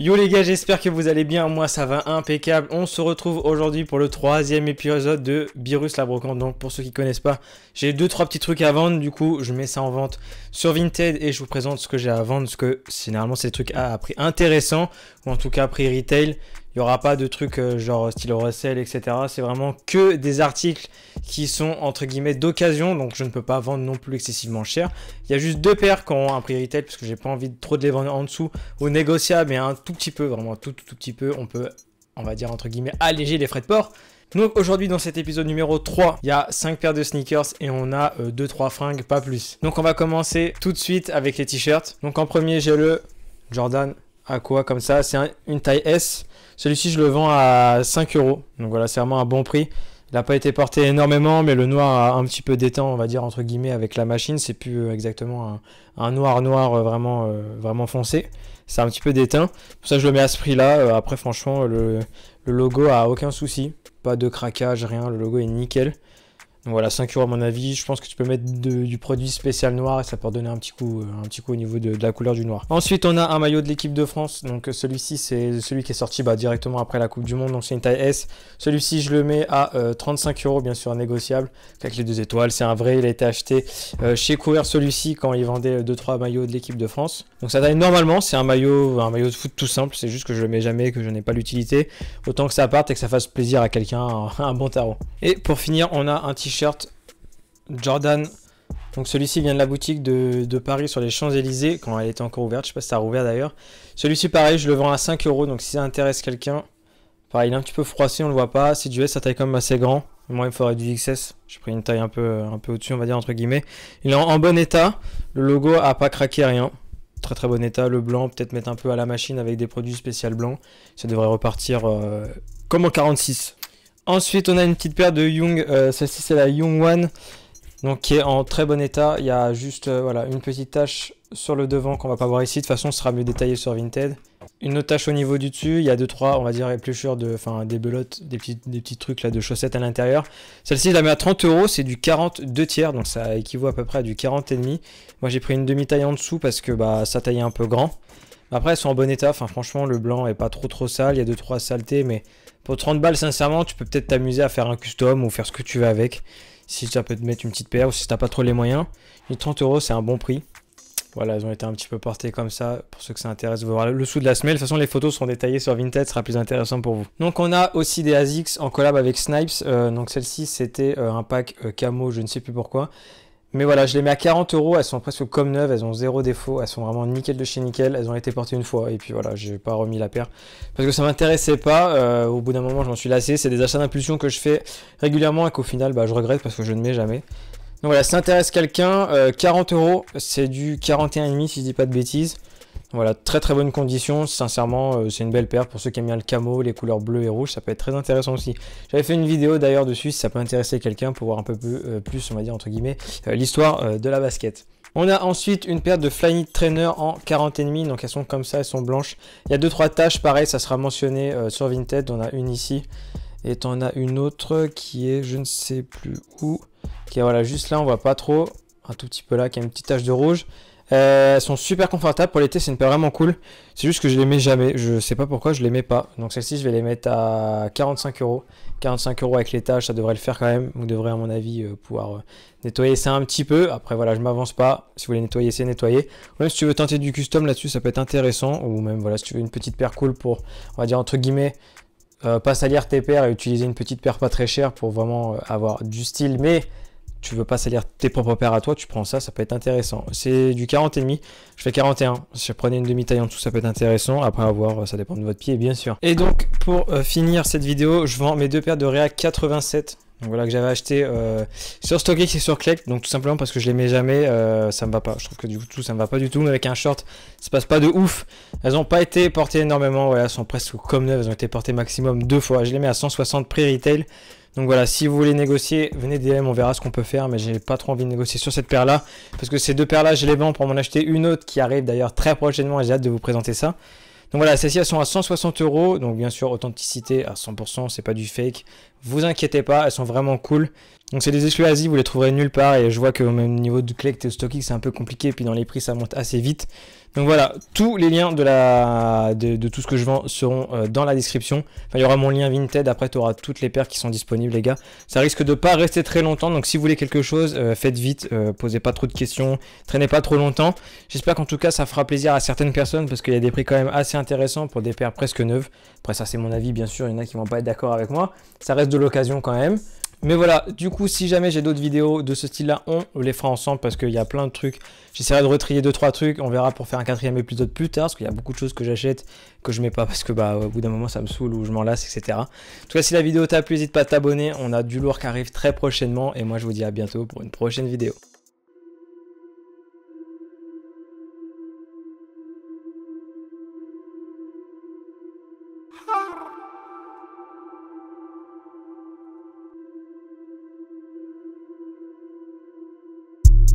Yo les gars, j'espère que vous allez bien, moi ça va impeccable. On se retrouve aujourd'hui pour le troisième épisode de Beerus la brocante. Donc pour ceux qui connaissent pas, j'ai 2-3 petits trucs à vendre, du coup je mets ça en vente sur Vinted et je vous présente ce que j'ai à vendre, parce que généralement c'est des trucs à prix intéressant, ou en tout cas prix retail. Il n'y aura pas de trucs genre style resell, etc. C'est vraiment que des articles qui sont entre guillemets d'occasion, donc je ne peux pas vendre non plus excessivement cher. Il y a juste deux paires qui ont un prix retail parce que j'ai pas envie de trop de les vendre en dessous ou négociable, mais un tout petit peu, vraiment tout petit peu, on va dire entre guillemets alléger les frais de port. Donc aujourd'hui dans cet épisode numéro 3, il y a 5 paires de sneakers et on a 2-3 fringues, pas plus. Donc on va commencer tout de suite avec les t-shirts. Donc en premier j'ai le Jordan Aqua comme ça, c'est une taille S. Celui-ci, je le vends à 5 €. Donc voilà, c'est vraiment un bon prix. Il n'a pas été porté énormément, mais le noir a un petit peu déteint, on va dire, entre guillemets, avec la machine. C'est plus exactement un noir vraiment foncé. C'est un petit peu déteint. Pour ça, je le mets à ce prix-là. Après, franchement, le logo a aucun souci. Pas de craquage, rien. Le logo est nickel. Donc voilà, 5 € à mon avis. Je pense que tu peux mettre du produit spécial noir et ça peut donner un petit coup au niveau de la couleur du noir. Ensuite, on a un maillot de l'équipe de France. Donc celui-ci, c'est celui qui est sorti directement après la Coupe du Monde. Donc c'est une taille S. Celui-ci, je le mets à 35 €, bien sûr, négociable. Avec les 2 étoiles. C'est un vrai. Il a été acheté chez Courir celui-ci quand il vendait 2-3 maillots de l'équipe de France. Donc ça taille normalement. C'est un maillot de foot tout simple. C'est juste que je le mets jamais, que je n'ai pas l'utilité. Autant que ça parte et que ça fasse plaisir à quelqu'un, un bon tarot. Et pour finir, on a un t-shirt Jordan. Donc celui-ci vient de la boutique de Paris sur les Champs-Élysées quand elle était encore ouverte. Je sais pas si ça a rouvert d'ailleurs. Celui-ci pareil, je le vends à 5 €. Donc si ça intéresse quelqu'un, pareil, il est un petit peu froissé, on le voit pas. C'est du S, ça taille quand même assez grand. Moi il me faudrait du XS. J'ai pris une taille un peu au-dessus, on va dire entre guillemets. Il est en bon état. Le logo a pas craqué, rien. Très bon état. Le blanc, peut-être mettre un peu à la machine avec des produits spécial blancs. Ça devrait repartir comme en 46. Ensuite, on a une petite paire de Young. Celle-ci, c'est la Young One. Donc, qui est en très bon état. Il y a juste voilà, une petite tache sur le devant qu'on va pas voir ici. De toute façon, ce sera mieux détaillé sur Vinted. Une autre tache au niveau du dessus. Il y a 2-3, on va dire, épluchures des belotes, des petits trucs là de chaussettes à l'intérieur. Celle-ci, je la mets à 30 €. C'est du 42 tiers. Donc, ça équivaut à peu près à du 40,5. Moi, j'ai pris une demi-taille en dessous parce que ça taillait un peu grand. Après, elles sont en bon état. Enfin, franchement, le blanc est pas trop sale. Il y a 2-3 saletés, mais pour 30 balles, sincèrement, tu peux peut-être t'amuser à faire un custom ou faire ce que tu veux avec. Si ça peut te mettre une petite paire ou si t'as pas trop les moyens. Et 30 €, c'est un bon prix. Voilà, elles ont été un petit peu portées comme ça. Pour ceux que ça intéresse, vous voir le dessous de la semelle. De toute façon, les photos seront détaillées sur Vinted, ce sera plus intéressant pour vous. Donc, on a aussi des ASICS en collab avec Snipes. Donc, celle-ci, c'était un pack camo, je ne sais plus pourquoi. Mais voilà, je les mets à 40 €, elles sont presque comme neuves, elles ont 0 défaut, elles sont vraiment nickel de chez nickel, elles ont été portées une fois et puis voilà, j'ai pas remis la paire parce que ça m'intéressait pas, au bout d'un moment je m'en suis lassé, c'est des achats d'impulsion que je fais régulièrement et qu'au final je regrette parce que je ne mets jamais. Donc voilà, si ça intéresse quelqu'un, 40 €, c'est du 41,5 si je dis pas de bêtises. Voilà, très bonne condition, sincèrement c'est une belle paire pour ceux qui aiment bien le camo, les couleurs bleues et rouges, ça peut être très intéressant aussi. J'avais fait une vidéo d'ailleurs dessus si ça peut intéresser quelqu'un pour voir un peu plus, on va dire entre guillemets, l'histoire de la basket. On a ensuite une paire de Flyknit Trainer en 40,5, donc elles sont comme ça, elles sont blanches. Il y a 2-3 taches, pareil, ça sera mentionné sur Vinted, on a une ici. Et t'en as une autre qui est, je ne sais plus où, qui est voilà, juste là, on voit pas trop, un tout petit peu là, qui a une petite tache de rouge. Elles sont super confortables pour l'été, c'est une paire vraiment cool. C'est juste que je les mets jamais, je sais pas pourquoi je les mets pas. Donc celle-ci je vais les mettre à 45 €. 45 € avec les tâches, ça devrait le faire quand même. Vous devrez à mon avis pouvoir nettoyer ça un petit peu. Après voilà, je m'avance pas. Si vous voulez nettoyer, c'est nettoyer. Ou même si tu veux tenter du custom là-dessus, ça peut être intéressant. Ou même voilà, si tu veux une petite paire cool pour, on va dire entre guillemets, pas salir tes paires et utiliser une petite paire pas très chère pour vraiment avoir du style, mais tu veux pas salir tes propres paires à toi, tu prends ça, ça peut être intéressant. C'est du 40,5, je fais 41. Si je prenais une demi-taille en dessous, ça peut être intéressant. Après à voir, ça dépend de votre pied, bien sûr. Et donc, pour finir cette vidéo, je vends mes 2 paires de React 87. Donc voilà, que j'avais acheté sur StockX et sur Klekt. Donc tout simplement parce que je les mets jamais, ça me va pas. Je trouve que du coup, ça me va pas du tout. Mais avec un short, ça passe pas de ouf. Elles ont pas été portées énormément. Voilà, elles sont presque comme neuves. Elles ont été portées maximum 2 fois. Je les mets à 160 prix retail. Donc voilà, si vous voulez négocier, venez DM, on verra ce qu'on peut faire. Mais j'ai pas trop envie de négocier sur cette paire-là. Parce que ces 2 paires-là, je les vends pour m'en acheter une autre qui arrive d'ailleurs très prochainement. Et j'ai hâte de vous présenter ça. Donc voilà, celles-ci elles sont à 160 €. Donc bien sûr, authenticité à 100%, c'est pas du fake. vous inquiétez pas, elles sont vraiment cool. Donc c'est des exclus Asie, vous les trouverez nulle part et je vois que même au niveau du collect et du stocking c'est un peu compliqué, puis dans les prix ça monte assez vite. Donc voilà, tous les liens de tout ce que je vends seront dans la description. Enfin, il y aura mon lien Vinted, après tu auras toutes les paires qui sont disponibles les gars. Ça risque de pas rester très longtemps, donc si vous voulez quelque chose, faites vite, posez pas trop de questions, traînez pas trop longtemps. J'espère qu'en tout cas ça fera plaisir à certaines personnes parce qu'il y a des prix quand même assez intéressants pour des paires presque neuves. Après ça c'est mon avis bien sûr, il y en a qui vont pas être d'accord avec moi. Ça reste de l'occasion quand même. Mais voilà, du coup, si jamais j'ai d'autres vidéos de ce style-là, on les fera ensemble parce qu'il y a plein de trucs. J'essaierai de retrier 2-3 trucs. On verra pour faire un 4e épisode plus tard parce qu'il y a beaucoup de choses que j'achète que je mets pas parce que bah au bout d'un moment ça me saoule ou je m'en lasse, etc. En tout cas, si la vidéo t'a plu, n'hésite pas à t'abonner. On a du lourd qui arrive très prochainement et moi je vous dis à bientôt pour une prochaine vidéo.